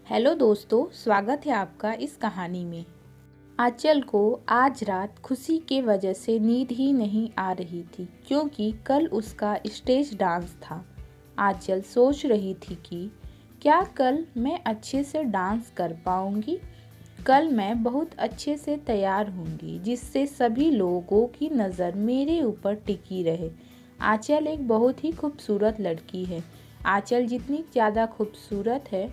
Hello दोस्तों, स्वागत है आपका इस कहानी में। आंचल को आज रात खुशी के वजह से नींद ही नहीं आ रही थी क्योंकि कल उसका स्टेज डांस था। आंचल सोच रही थी कि क्या कल मैं अच्छे से डांस कर पाऊंगी। कल मैं बहुत अच्छे से तैयार होंगी जिससे सभी लोगों की नज़र मेरे ऊपर टिकी रहे। आंचल एक बहुत ही खूबसूरत लड़की है। आंचल जितनी ज़्यादा खूबसूरत है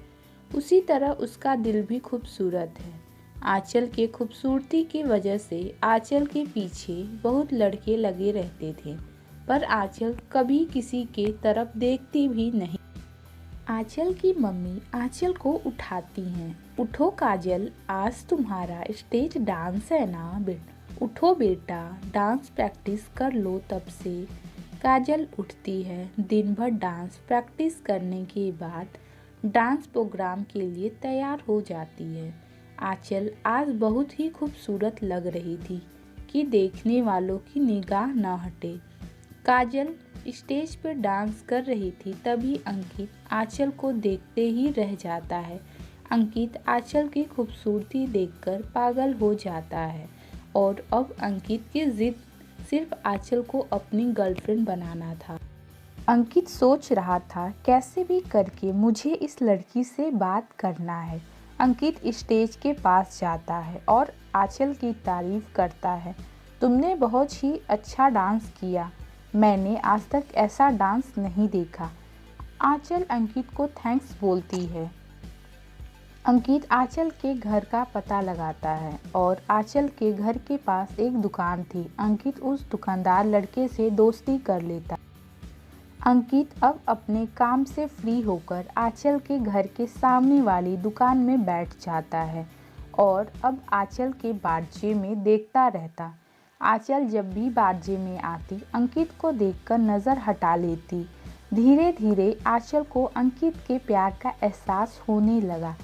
उसी तरह उसका दिल भी खूबसूरत है। आंचल के खूबसूरती की वजह से आंचल के पीछे बहुत लड़के लगे रहते थे, पर आंचल कभी किसी के तरफ देखती भी नहीं। आंचल की मम्मी आंचल को उठाती हैं। उठो काजल, आज तुम्हारा स्टेज डांस है ना बेटा। उठो बेटा, डांस प्रैक्टिस कर लो तब से। काजल उठती है। दिन भर डांस प्रैक्टिस करने के बाद डांस प्रोग्राम के लिए तैयार हो जाती है। आंचल आज बहुत ही खूबसूरत लग रही थी कि देखने वालों की निगाह न हटे। काजल स्टेज पर डांस कर रही थी तभी अंकित आंचल को देखते ही रह जाता है। अंकित आंचल की खूबसूरती देखकर पागल हो जाता है और अब अंकित की जिद सिर्फ आंचल को अपनी गर्लफ्रेंड बनाना था। अंकित सोच रहा था कैसे भी करके मुझे इस लड़की से बात करना है। अंकित स्टेज के पास जाता है और आंचल की तारीफ करता है। तुमने बहुत ही अच्छा डांस किया, मैंने आज तक ऐसा डांस नहीं देखा। आंचल अंकित को थैंक्स बोलती है। अंकित आंचल के घर का पता लगाता है और आंचल के घर के पास एक दुकान थी। अंकित उस दुकानदार लड़के से दोस्ती कर लेता। अंकित अब अपने काम से फ्री होकर आंचल के घर के सामने वाली दुकान में बैठ जाता है और अब आंचल के बारजे में देखता रहता। आंचल जब भी बारजे में आती अंकित को देखकर नज़र हटा लेती। धीरे धीरे आंचल को अंकित के प्यार का एहसास होने लगा।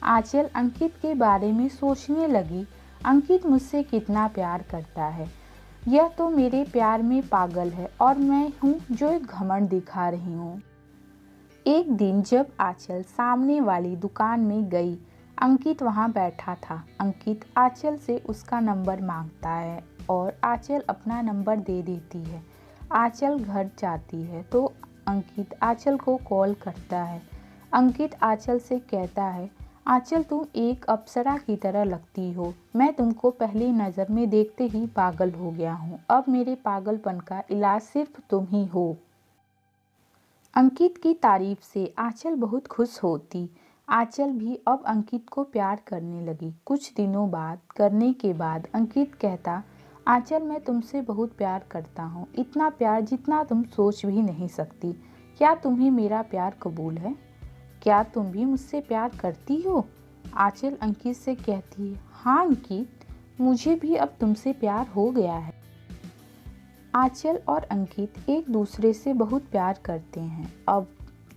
आंचल अंकित के बारे में सोचने लगी, अंकित मुझसे कितना प्यार करता है। यह तो मेरे प्यार में पागल है और मैं हूँ जो एक घमंड दिखा रही हूँ। एक दिन जब आंचल सामने वाली दुकान में गई, अंकित वहाँ बैठा था। अंकित आंचल से उसका नंबर मांगता है और आंचल अपना नंबर दे देती है। आंचल घर जाती है तो अंकित आंचल को कॉल करता है। अंकित आंचल से कहता है, आंचल तुम एक अप्सरा की तरह लगती हो। मैं तुमको पहली नज़र में देखते ही पागल हो गया हूँ। अब मेरे पागलपन का इलाज सिर्फ तुम ही हो। अंकित की तारीफ से आंचल बहुत खुश होती। आंचल भी अब अंकित को प्यार करने लगी। कुछ दिनों बाद करने के बाद अंकित कहता, आंचल मैं तुमसे बहुत प्यार करता हूँ, इतना प्यार जितना तुम सोच भी नहीं सकती। क्या तुम्हें मेरा प्यार कबूल है? क्या तुम भी मुझसे प्यार करती हो? आंचल अंकित से कहती है, हाँ अंकित, मुझे भी अब तुमसे प्यार हो गया है। आंचल और अंकित एक दूसरे से बहुत प्यार करते हैं। अब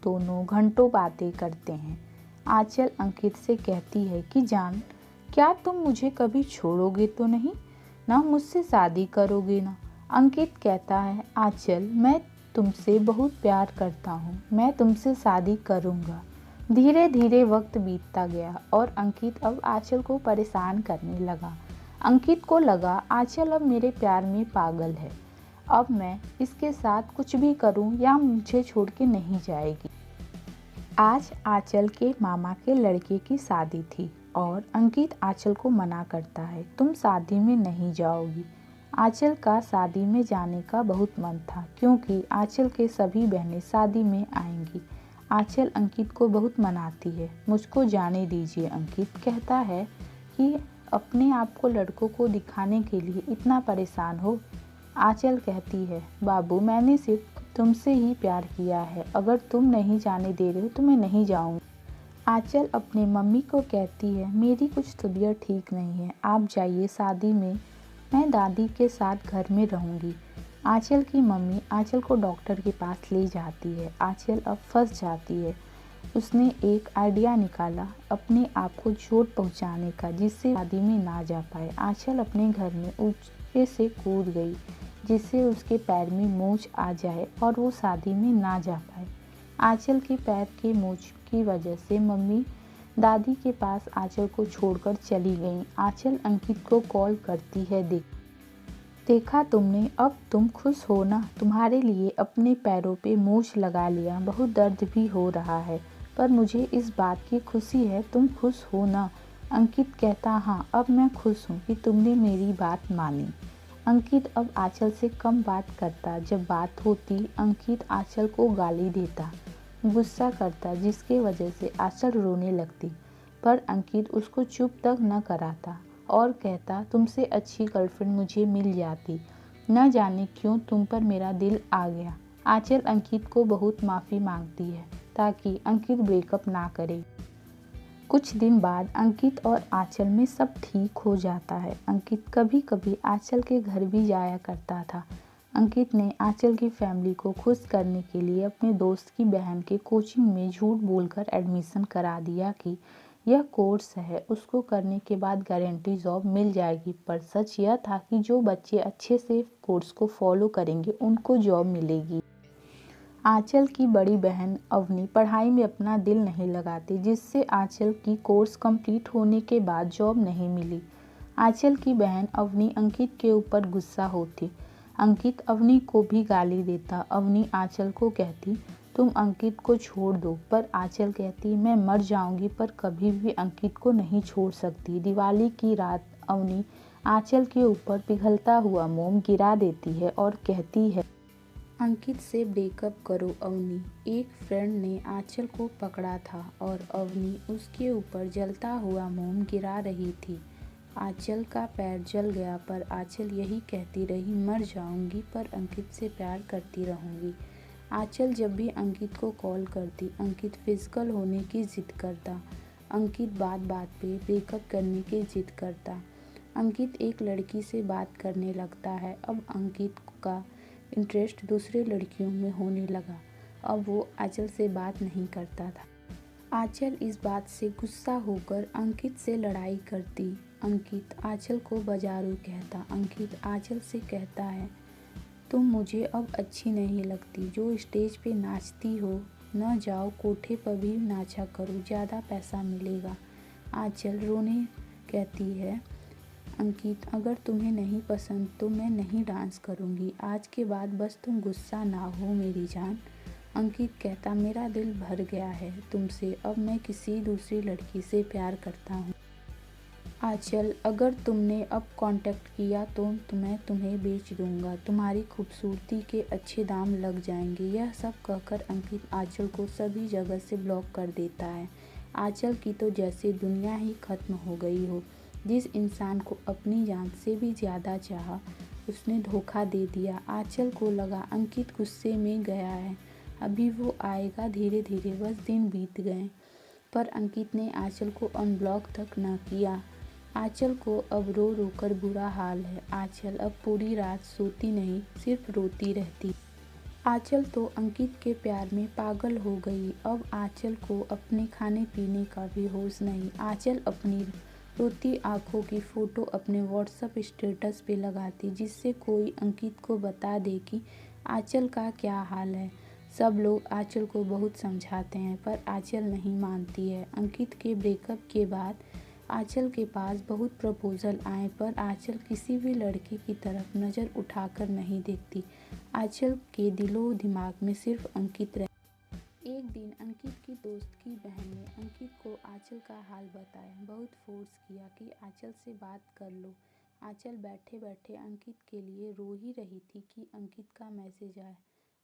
दोनों घंटों बातें करते हैं। आंचल अंकित से कहती है कि जान, क्या तुम मुझे कभी छोड़ोगे तो नहीं? ना मुझसे शादी करोगे ना? अंकित कहता है, आंचल मैं तुमसे बहुत प्यार करता हूँ, मैं तुमसे शादी करूँगा। धीरे धीरे वक्त बीतता गया और अंकित अब आंचल को परेशान करने लगा। अंकित को लगा आंचल अब मेरे प्यार में पागल है, अब मैं इसके साथ कुछ भी करूं या मुझे छोड़ के नहीं जाएगी। आज आंचल के मामा के लड़के की शादी थी और अंकित आंचल को मना करता है, तुम शादी में नहीं जाओगी। आंचल का शादी में जाने का बहुत मन था क्योंकि आंचल के सभी बहनें शादी में आएंगी। आंचल अंकित को बहुत मनाती है। मुझको जाने दीजिए। अंकित कहता है कि अपने आप को लड़कों को दिखाने के लिए इतना परेशान हो। आंचल कहती है, बाबू मैंने सिर्फ तुमसे ही प्यार किया है, अगर तुम नहीं जाने दे रहे हो तो मैं नहीं जाऊँगी। आंचल अपने मम्मी को कहती है, मेरी कुछ तबीयत ठीक नहीं है, आप जाइए शादी में, मैं दादी के साथ घर में रहूँगी। आंचल की मम्मी आंचल को डॉक्टर के पास ले जाती है। आंचल अब फंस जाती है। उसने एक आइडिया निकाला अपने आप को चोट पहुंचाने का जिससे शादी में ना जा पाए। आंचल अपने घर में ऊंचे से कूद गई जिससे उसके पैर में मोच आ जाए और वो शादी में ना जा पाए। आंचल के पैर के मोच की वजह से मम्मी दादी के पास आंचल को छोड़कर चली गईं। आंचल अंकित को कॉल करती है। देखा तुमने, अब तुम खुश हो ना? तुम्हारे लिए अपने पैरों पे मोच लगा लिया। बहुत दर्द भी हो रहा है, पर मुझे इस बात की खुशी है। तुम खुश हो ना? अंकित कहता, हाँ, अब मैं खुश हूँ कि तुमने मेरी बात मानी। अंकित अब आंचल से कम बात करता। जब बात होती, अंकित आंचल को गाली देता, गुस्सा करता, जिसके वजह से आंचल रोने लगती। पर अंकित उसको चुप तक न कराता और कहता, तुमसे अच्छी गर्लफ्रेंड मुझे मिल जाती। न जाने क्यों तुम पर मेरा दिल आ गया। आंचल अंकित को बहुत माफ़ी मांगती है ताकि अंकित ब्रेकअप ना करे। कुछ दिन बाद अंकित और आंचल में सब ठीक हो जाता है। अंकित कभी कभी आंचल के घर भी जाया करता था। अंकित ने आंचल की फैमिली को खुश करने के लिए अपने दोस्त की बहन के कोचिंग में झूठ बोलकर एडमिशन करा दिया कि यह कोर्स है, उसको करने के बाद गारंटी जॉब मिल जाएगी। पर सच यह था कि जो बच्चे अच्छे से कोर्स को फॉलो करेंगे उनको जॉब मिलेगी। आंचल की बड़ी बहन अवनी पढ़ाई में अपना दिल नहीं लगाती, जिससे आंचल की कोर्स कंप्लीट होने के बाद जॉब नहीं मिली। आंचल की बहन अवनी अंकित के ऊपर गुस्सा होती। अंकित अवनी को भी गाली देता। अवनी आंचल को कहती, तुम अंकित को छोड़ दो, पर आंचल कहती, मैं मर जाऊंगी पर कभी भी अंकित को नहीं छोड़ सकती। दिवाली की रात अवनी आंचल के ऊपर पिघलता हुआ मोम गिरा देती है और कहती है, अंकित से ब्रेकअप करो अवनी। एक फ्रेंड ने आंचल को पकड़ा था और अवनी उसके ऊपर जलता हुआ मोम गिरा रही थी। आंचल का पैर जल गया, पर आंचल यही कहती रही, मर जाऊंगी पर अंकित से प्यार करती रहूंगी। आंचल जब भी अंकित को कॉल करती, अंकित फिजिकल होने की जिद करता। अंकित बात बात पे ब्रेकअप करने की जिद करता। अंकित एक लड़की से बात करने लगता है। अब अंकित का इंटरेस्ट दूसरे लड़कियों में होने लगा। अब वो आंचल से बात नहीं करता था। आंचल इस बात से गुस्सा होकर अंकित से लड़ाई करती। अंकित आंचल को बाजारू कहता। अंकित आंचल से कहता है, तुम मुझे अब अच्छी नहीं लगती। जो स्टेज पे नाचती हो, न जाओ कोठे पर भी नाचा करो, ज़्यादा पैसा मिलेगा। आंचल रोने कहती है, अंकित अगर तुम्हें नहीं पसंद तो मैं नहीं डांस करूँगी। आज के बाद बस तुम गुस्सा ना हो मेरी जान। अंकित कहता, मेरा दिल भर गया है तुमसे, अब मैं किसी दूसरी लड़की से प्यार करता हूँ। आंचल, अगर तुमने अब कांटेक्ट किया तो मैं तुम्हें बेच दूंगा। तुम्हारी खूबसूरती के अच्छे दाम लग जाएंगे। यह सब कहकर अंकित आंचल को सभी जगह से ब्लॉक कर देता है। आंचल की तो जैसे दुनिया ही खत्म हो गई हो। जिस इंसान को अपनी जान से भी ज़्यादा चाहा, उसने धोखा दे दिया। आंचल को लगा अंकित गुस्से में गया है, अभी वो आएगा। धीरे धीरे बस दिन बीत गए, पर अंकित ने आंचल को अनब्लॉक तक न किया। आंचल को अब रो रो कर बुरा हाल है। आंचल अब पूरी रात सोती नहीं, सिर्फ रोती रहती। आंचल तो अंकित के प्यार में पागल हो गई। अब आंचल को अपने खाने पीने का भी होश नहीं। आंचल अपनी रोती आंखों की फ़ोटो अपने व्हाट्सएप स्टेटस पे लगाती, जिससे कोई अंकित को बता दे कि आंचल का क्या हाल है। सब लोग आंचल को बहुत समझाते हैं, पर आंचल नहीं मानती है। अंकित के ब्रेकअप के बाद आंचल के पास बहुत प्रपोजल आए, पर आंचल किसी भी लड़के की तरफ नज़र उठाकर नहीं देखती। आंचल के दिलो दिमाग में सिर्फ अंकित रहे। एक दिन अंकित की दोस्त की बहन ने अंकित को आंचल का हाल बताया। बहुत फोर्स किया कि आंचल से बात कर लो। आंचल बैठे बैठे अंकित के लिए रो ही रही थी कि अंकित का मैसेज आया।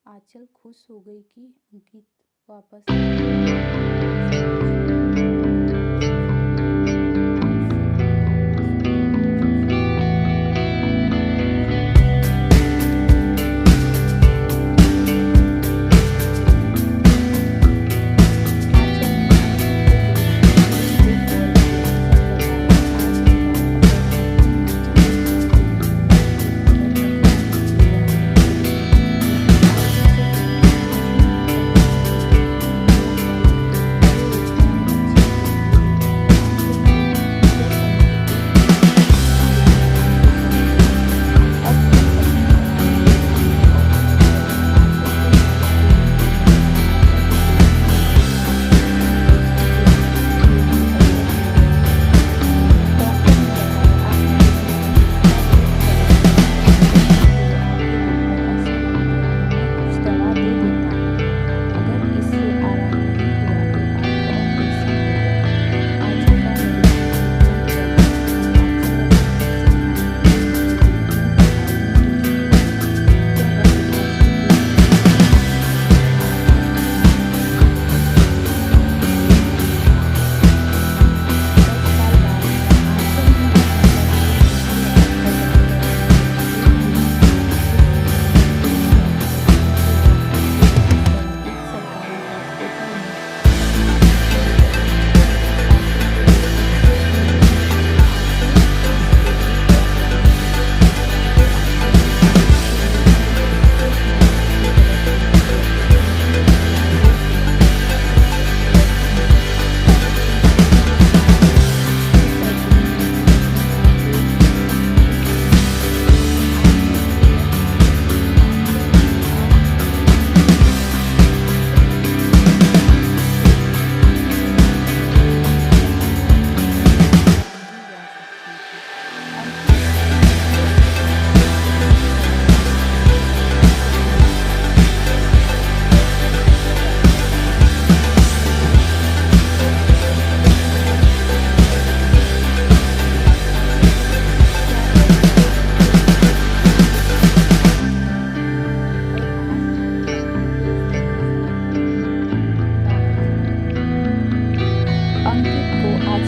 आंचल खुश हो गई कि अंकित वापस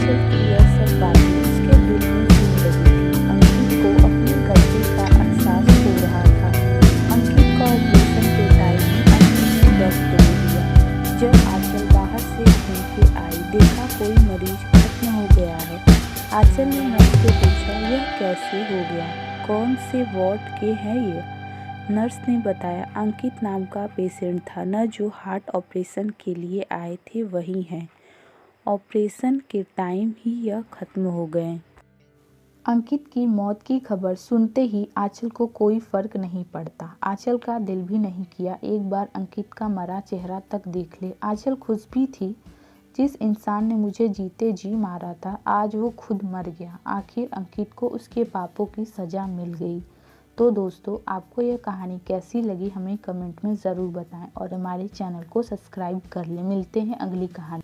आंचल की यह सब बातें उसके दिल में घूम रही थी। अंकित को अपनी गलती का एहसास हो रहा था। अंकित का ऑपरेशन के टाइम ही अंकित ने दम तोड़ दिया। जब आंचल बाहर से घूम के आई, देखा कोई मरीज खत्म हो गया है। आंचल ने नर्स से पूछा, यह कैसे हो गया? कौन से वार्ड के हैं ये? नर्स ने बताया, अंकित नाम का पेशेंट था न, जो हार्ट ऑपरेशन के लिए आए थे वही हैं। ऑपरेशन के टाइम ही यह खत्म हो गए। अंकित की मौत की खबर सुनते ही आंचल को कोई फर्क नहीं पड़ता। आंचल का दिल भी नहीं किया एक बार अंकित का मरा चेहरा तक देख ले। आंचल खुश भी थी, जिस इंसान ने मुझे जीते जी मारा था, आज वो खुद मर गया। आखिर अंकित को उसके पापों की सज़ा मिल गई। तो दोस्तों, आपको यह कहानी कैसी लगी हमें कमेंट में ज़रूर बताएं और हमारे चैनल को सब्सक्राइब कर लें। मिलते हैं अगली कहानी।